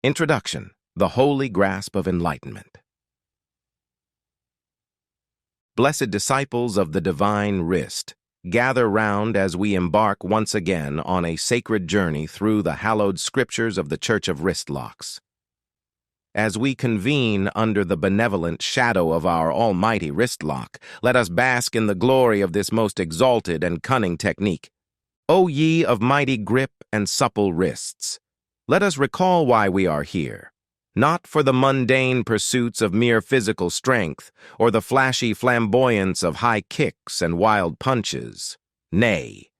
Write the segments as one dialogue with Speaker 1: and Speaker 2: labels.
Speaker 1: Introduction: The Holy Grasp of Enlightenment. Blessed disciples of the divine wrist, gather round as we embark once again on a sacred journey through the hallowed scriptures of the Church of Wristlocks. As we convene under the benevolent shadow of our almighty wristlock, let us bask in the glory of this most exalted and cunning technique. O ye of mighty grip and supple wrists, let us recall why we are here. Not for the mundane pursuits of mere physical strength or the flashy flamboyance of high kicks and wild punches. Nay,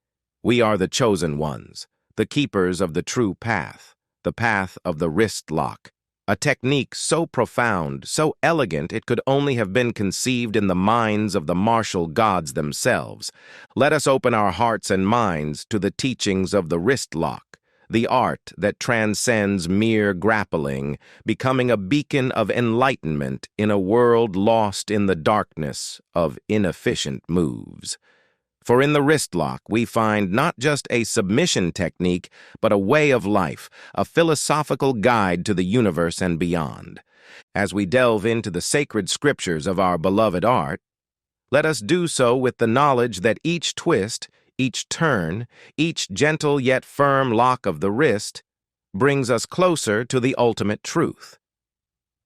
Speaker 1: we are the chosen ones, the keepers of the true path, the path of the wristlock, a technique so profound, so elegant it could only have been conceived in the minds of the martial gods themselves. Let us open our hearts and minds to the teachings of the wristlock, the art that transcends mere grappling, becoming a beacon of enlightenment in a world lost in the darkness of inefficient moves. For in the wristlock we find not just a submission technique, but a way of life, a philosophical guide to the universe and beyond. As we delve into the sacred scriptures of our beloved art, let us do so with the knowledge that each twist, each turn, each gentle yet firm lock of the wrist brings us closer to the ultimate truth.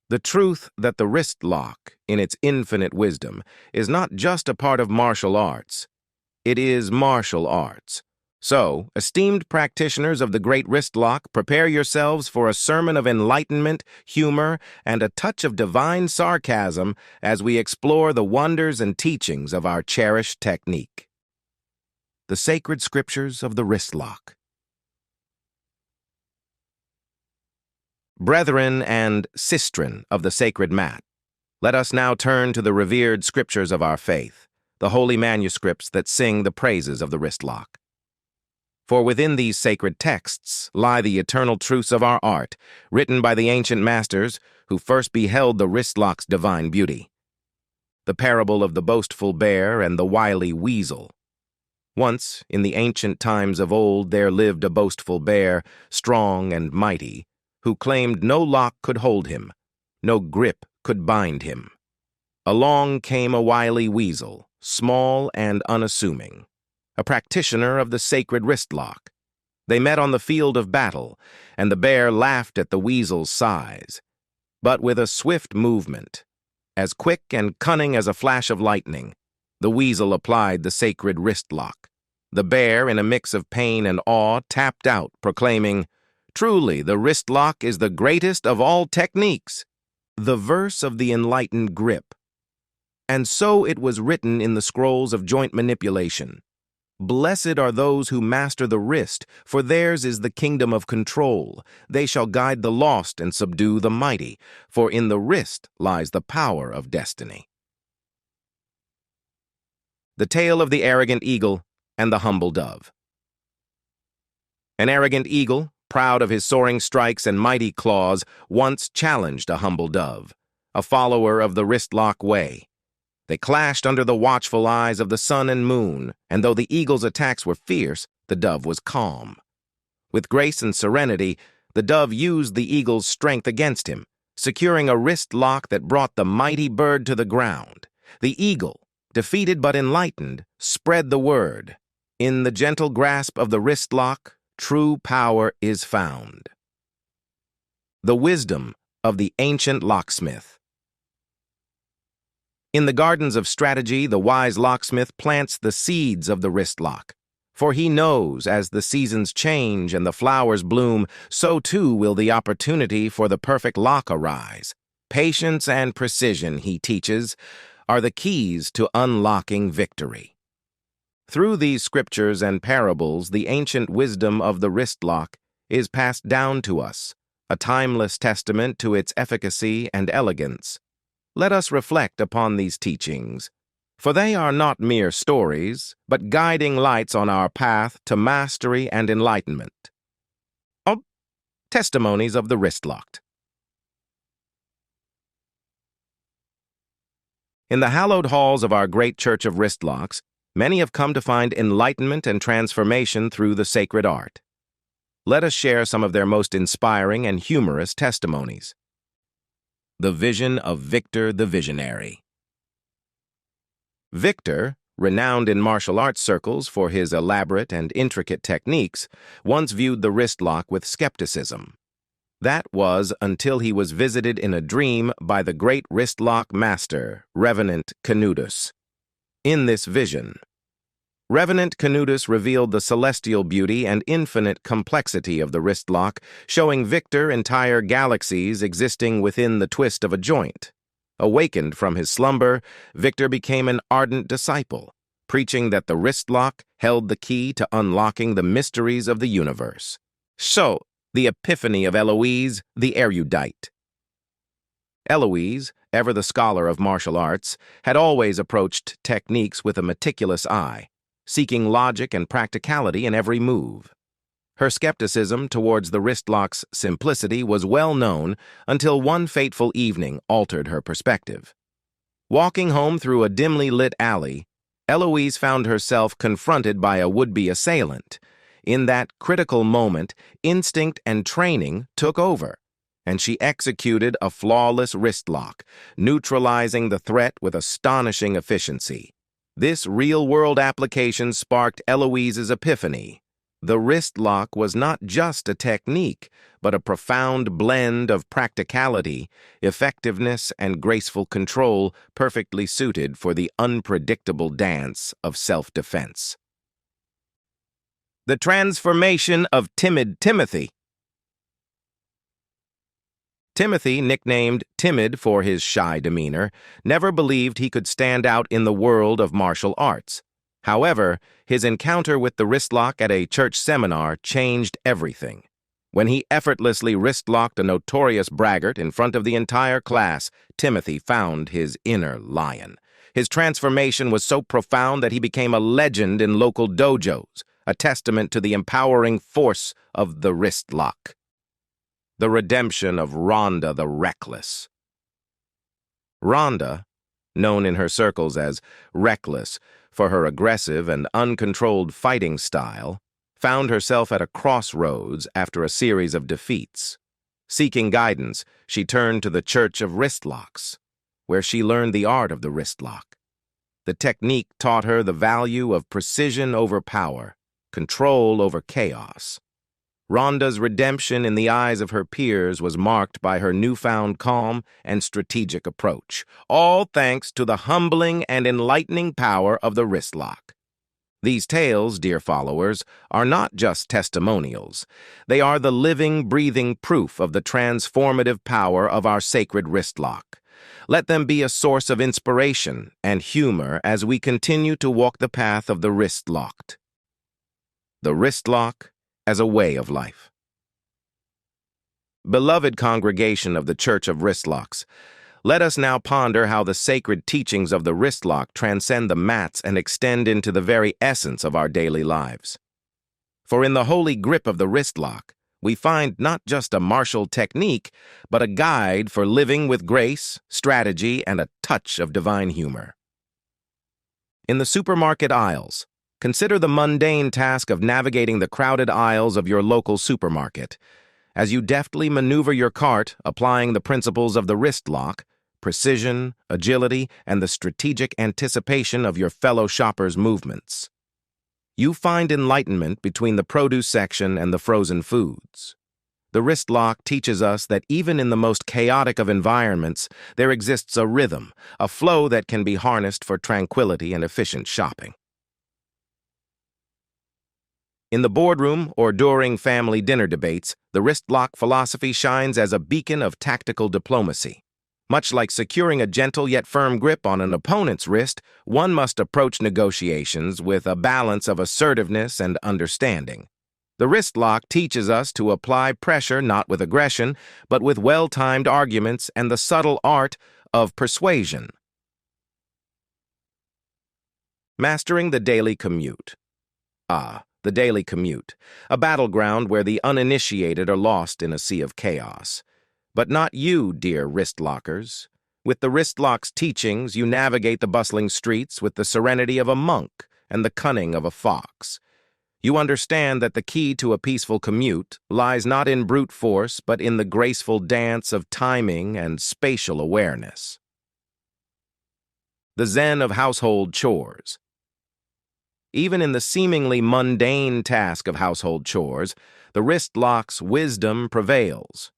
Speaker 1: The truth that the wristlock, in its infinite wisdom, is not just a part of martial arts. It is martial arts. So, esteemed practitioners of the great wristlock, prepare yourselves for a sermon of enlightenment, humor, and a touch of divine sarcasm as we explore the wonders and teachings of our cherished technique. The sacred scriptures of the wristlock. Brethren and sistren of the sacred mat, let us now turn to the revered scriptures of our faith, the holy manuscripts that sing the praises of the wristlock. For within these sacred texts lie the eternal truths of our art, written by the ancient masters who first beheld the wristlock's divine beauty. The parable of the boastful bear and the wily weasel. Once, in the ancient times of old, there lived a boastful bear, strong and mighty, who claimed no lock could hold him, no grip could bind him. Along came a wily weasel, small and unassuming, a practitioner of the sacred wristlock. They met on the field of battle, and the bear laughed at the weasel's size. But with a swift movement, as quick and cunning as a flash of lightning, the weasel applied the sacred wristlock. The bear, in a mix of pain and awe, tapped out, proclaiming, "Truly, the wristlock is the greatest of all techniques." The verse of the enlightened grip. And so it was written in the scrolls of joint manipulation. Blessed are those who master the wrist, for theirs is the kingdom of control. They shall guide the lost and subdue the mighty, for in the wrist lies the power of destiny. The tale of the arrogant eagle and the humble dove. An arrogant eagle, proud of his soaring strikes and mighty claws, once challenged a humble dove, a follower of the wristlock way. They clashed under the watchful eyes of the sun and moon, and though the eagle's attacks were fierce, the dove was calm. With grace and serenity, the dove used the eagle's strength against him, securing a wristlock that brought the mighty bird to the ground. The eagle, defeated but enlightened, spread the word. In the gentle grasp of the wristlock, true power is found. The wisdom of the ancient locksmith. In the gardens of strategy, the wise locksmith plants the seeds of the wristlock. For he knows, as the seasons change and the flowers bloom, so too will the opportunity for the perfect lock arise. Patience and precision, he teaches, are the keys to unlocking victory. Through these scriptures and parables, the ancient wisdom of the wristlock is passed down to us, a timeless testament to its efficacy and elegance. Let us reflect upon these teachings, for they are not mere stories, but guiding lights on our path to mastery and enlightenment. Testimonies of the wristlock. In the hallowed halls of our great Church of Wristlocks, many have come to find enlightenment and transformation through the sacred art. Let us share some of their most inspiring and humorous testimonies. The Vision of Victor the Visionary. Victor, renowned in martial arts circles for his elaborate and intricate techniques, once viewed the wrist lock with skepticism. That was until he was visited in a dream by the great wristlock master, Revenant Canudus. In this vision, Revenant Canudus revealed the celestial beauty and infinite complexity of the wristlock, showing Victor entire galaxies existing within the twist of a joint. Awakened from his slumber, Victor became an ardent disciple, preaching that the wristlock held the key to unlocking the mysteries of the universe. So, the epiphany of Eloise, the erudite. Eloise, ever the scholar of martial arts, had always approached techniques with a meticulous eye, seeking logic and practicality in every move. Her skepticism towards the wristlock's simplicity was well known until one fateful evening altered her perspective. Walking home through a dimly lit alley, Eloise found herself confronted by a would-be assailant. In that critical moment, instinct and training took over, and she executed a flawless wristlock, neutralizing the threat with astonishing efficiency. This real-world application sparked Eloise's epiphany. The wristlock was not just a technique, but a profound blend of practicality, effectiveness, and graceful control perfectly suited for the unpredictable dance of self-defense. The transformation of timid Timothy. Timothy, nicknamed Timid for his shy demeanor, never believed he could stand out in the world of martial arts. However, his encounter with the wristlock at a church seminar changed everything. When he effortlessly wristlocked a notorious braggart in front of the entire class, Timothy found his inner lion. His transformation was so profound that he became a legend in local dojos, a testament to the empowering force of the wristlock. The redemption of Rhonda the Reckless. Rhonda, known in her circles as Reckless for her aggressive and uncontrolled fighting style, found herself at a crossroads after a series of defeats. Seeking guidance, she turned to the Church of Wristlocks, where she learned the art of the wristlock. The technique taught her the value of precision over power, control over chaos. Rhonda's redemption in the eyes of her peers was marked by her newfound calm and strategic approach, all thanks to the humbling and enlightening power of the wristlock. These tales, dear followers, are not just testimonials. They are the living, breathing proof of the transformative power of our sacred wristlock. Let them be a source of inspiration and humor as we continue to walk the path of the wristlocked. The wristlock as a way of life. Beloved congregation of the Church of Wristlocks, let us now ponder how the sacred teachings of the wristlock transcend the mats and extend into the very essence of our daily lives. For in the holy grip of the wristlock, we find not just a martial technique, but a guide for living with grace, strategy, and a touch of divine humor. In the supermarket aisles, consider the mundane task of navigating the crowded aisles of your local supermarket. As you deftly maneuver your cart, applying the principles of the wristlock, precision, agility, and the strategic anticipation of your fellow shoppers' movements, you find enlightenment between the produce section and the frozen foods. The wristlock teaches us that even in the most chaotic of environments, there exists a rhythm, a flow that can be harnessed for tranquility and efficient shopping. In the boardroom or during family dinner debates, the wristlock philosophy shines as a beacon of tactical diplomacy. Much like securing a gentle yet firm grip on an opponent's wrist, one must approach negotiations with a balance of assertiveness and understanding. The wristlock teaches us to apply pressure not with aggression, but with well-timed arguments and the subtle art of persuasion. Mastering the daily commute. The daily commute, a battleground where the uninitiated are lost in a sea of chaos. But not you, dear wristlockers. With the wristlock's teachings, you navigate the bustling streets with the serenity of a monk and the cunning of a fox. You understand that the key to a peaceful commute lies not in brute force, but in the graceful dance of timing and spatial awareness. The zen of household chores. Even in the seemingly mundane task of household chores, the wristlock's wisdom prevails.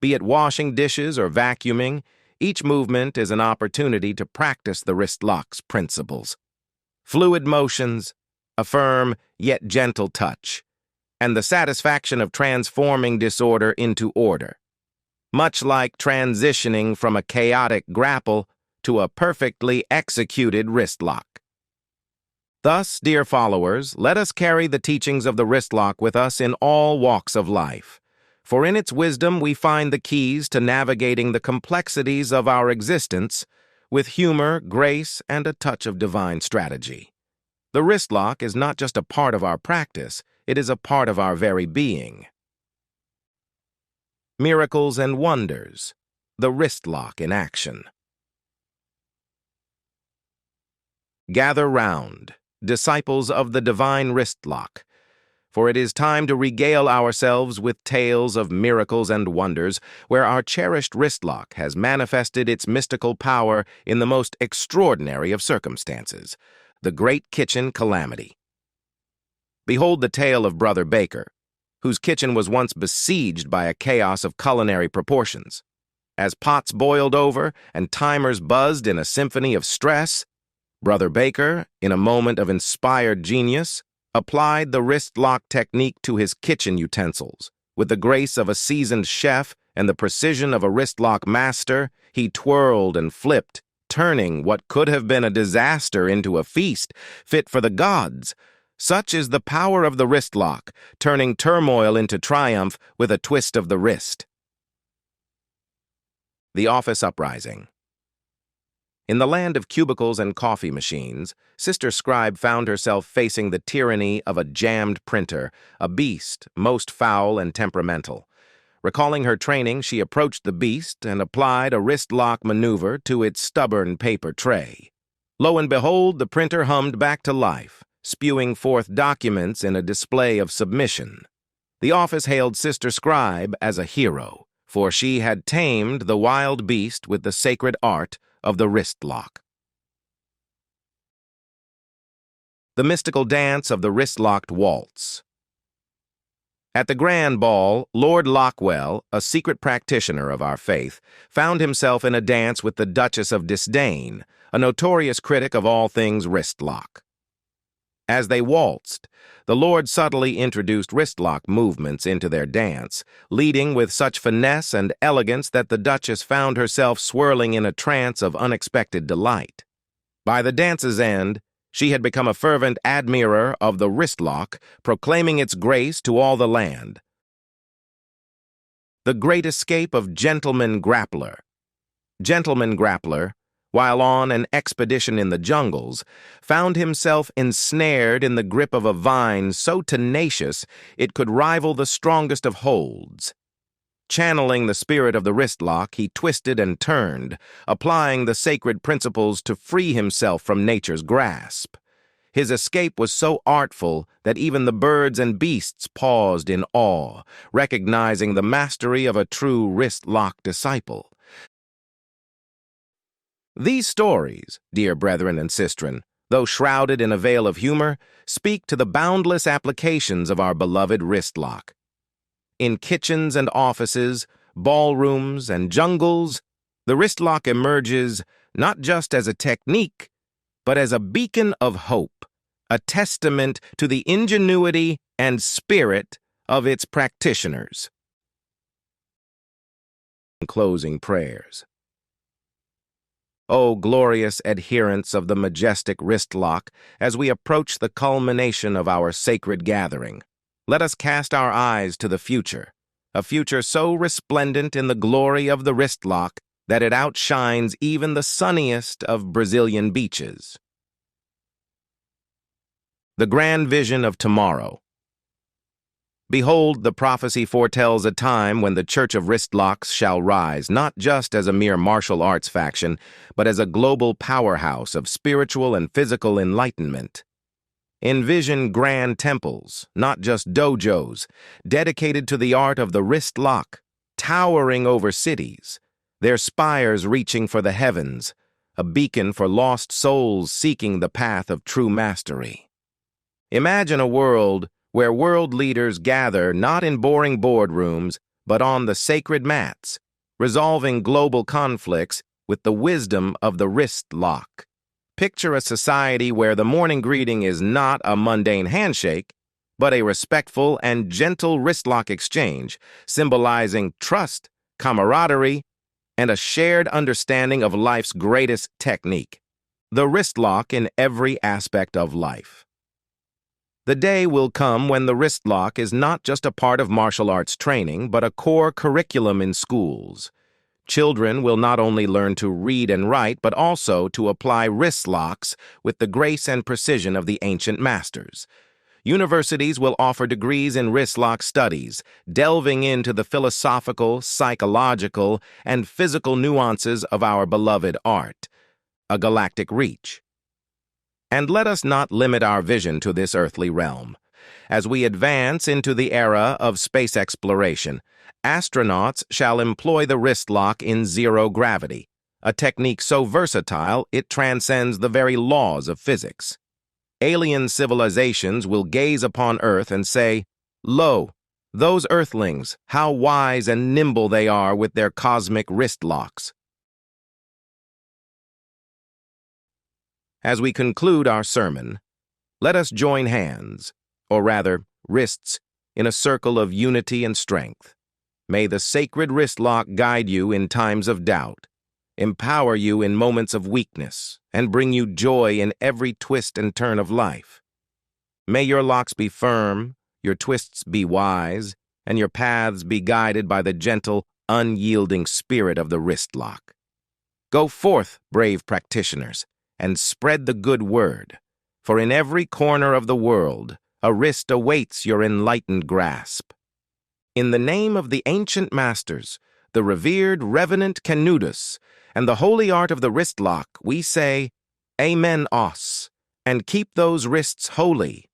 Speaker 1: Be it washing dishes or vacuuming, each movement is an opportunity to practice the wristlock's principles. Fluid motions, a firm yet gentle touch, and the satisfaction of transforming disorder into order. Much like transitioning from a chaotic grapple to a perfectly executed wristlock. Thus, dear followers, let us carry the teachings of the wristlock with us in all walks of life, for in its wisdom we find the keys to navigating the complexities of our existence with humor, grace, and a touch of divine strategy. The wristlock is not just a part of our practice, it is a part of our very being. Miracles and wonders, the wristlock in action. Gather round, disciples of the divine wristlock, for it is time to regale ourselves with tales of miracles and wonders where our cherished wristlock has manifested its mystical power in the most extraordinary of circumstances, the great kitchen calamity. Behold the tale of Brother Baker, whose kitchen was once besieged by a chaos of culinary proportions. As pots boiled over and timers buzzed in a symphony of stress, Brother Baker, in a moment of inspired genius, applied the wristlock technique to his kitchen utensils. With the grace of a seasoned chef and the precision of a wristlock master, he twirled and flipped, turning what could have been a disaster into a feast fit for the gods. Such is the power of the wristlock, turning turmoil into triumph with a twist of the wrist. The office uprising. In the land of cubicles and coffee machines, Sister Scribe found herself facing the tyranny of a jammed printer, a beast most foul and temperamental. Recalling her training, she approached the beast and applied a wristlock maneuver to its stubborn paper tray. Lo and behold, the printer hummed back to life, spewing forth documents in a display of submission. The office hailed Sister Scribe as a hero, for she had tamed the wild beast with the sacred art of the wristlock. The mystical dance of the wristlocked waltz. At the grand ball, Lord Lockwell, a secret practitioner of our faith, found himself in a dance with the Duchess of Disdain, a notorious critic of all things wristlock. As they waltzed, the Lord subtly introduced wristlock movements into their dance, leading with such finesse and elegance that the Duchess found herself swirling in a trance of unexpected delight. By the dance's end, she had become a fervent admirer of the wristlock, proclaiming its grace to all the land. The Great Escape of Gentleman Grappler. Gentleman Grappler, while on an expedition in the jungles, found himself ensnared in the grip of a vine so tenacious it could rival the strongest of holds. Channeling the spirit of the wristlock, he twisted and turned, applying the sacred principles to free himself from nature's grasp. His escape was so artful that even the birds and beasts paused in awe, recognizing the mastery of a true wristlock disciple. These stories, dear brethren and sistren, though shrouded in a veil of humor, speak to the boundless applications of our beloved wristlock. In kitchens and offices, ballrooms and jungles, the wristlock emerges not just as a technique, but as a beacon of hope, a testament to the ingenuity and spirit of its practitioners. Closing prayers. O glorious adherents of the majestic wristlock, as we approach the culmination of our sacred gathering, let us cast our eyes to the future, a future so resplendent in the glory of the wristlock that it outshines even the sunniest of Brazilian beaches. The grand vision of tomorrow. Behold, the prophecy foretells a time when the Church of Wristlocks shall rise, not just as a mere martial arts faction, but as a global powerhouse of spiritual and physical enlightenment. Envision grand temples, not just dojos, dedicated to the art of the wrist lock, towering over cities, their spires reaching for the heavens, a beacon for lost souls seeking the path of true mastery. Imagine a world where world leaders gather not in boring boardrooms, but on the sacred mats, resolving global conflicts with the wisdom of the wrist lock. Picture a society where the morning greeting is not a mundane handshake, but a respectful and gentle wristlock exchange, symbolizing trust, camaraderie, and a shared understanding of life's greatest technique, the wristlock in every aspect of life. The day will come when the wristlock is not just a part of martial arts training, but a core curriculum in schools. Children will not only learn to read and write, but also to apply wristlocks with the grace and precision of the ancient masters. Universities will offer degrees in wristlock studies, delving into the philosophical, psychological, and physical nuances of our beloved art, a galactic reach. And let us not limit our vision to this earthly realm. As we advance into the era of space exploration, astronauts shall employ the wristlock in zero gravity, a technique so versatile it transcends the very laws of physics. Alien civilizations will gaze upon Earth and say, "Lo, those Earthlings, how wise and nimble they are with their cosmic wristlocks." As we conclude our sermon, let us join hands, or rather, wrists, in a circle of unity and strength. May the sacred wristlock guide you in times of doubt, empower you in moments of weakness, and bring you joy in every twist and turn of life. May your locks be firm, your twists be wise, and your paths be guided by the gentle, unyielding spirit of the wristlock. Go forth, brave practitioners, and spread the good word, for in every corner of the world, a wrist awaits your enlightened grasp. In the name of the ancient masters, the revered Revenant Canudus, and the holy art of the wristlock, we say, Amen os, and keep those wrists holy.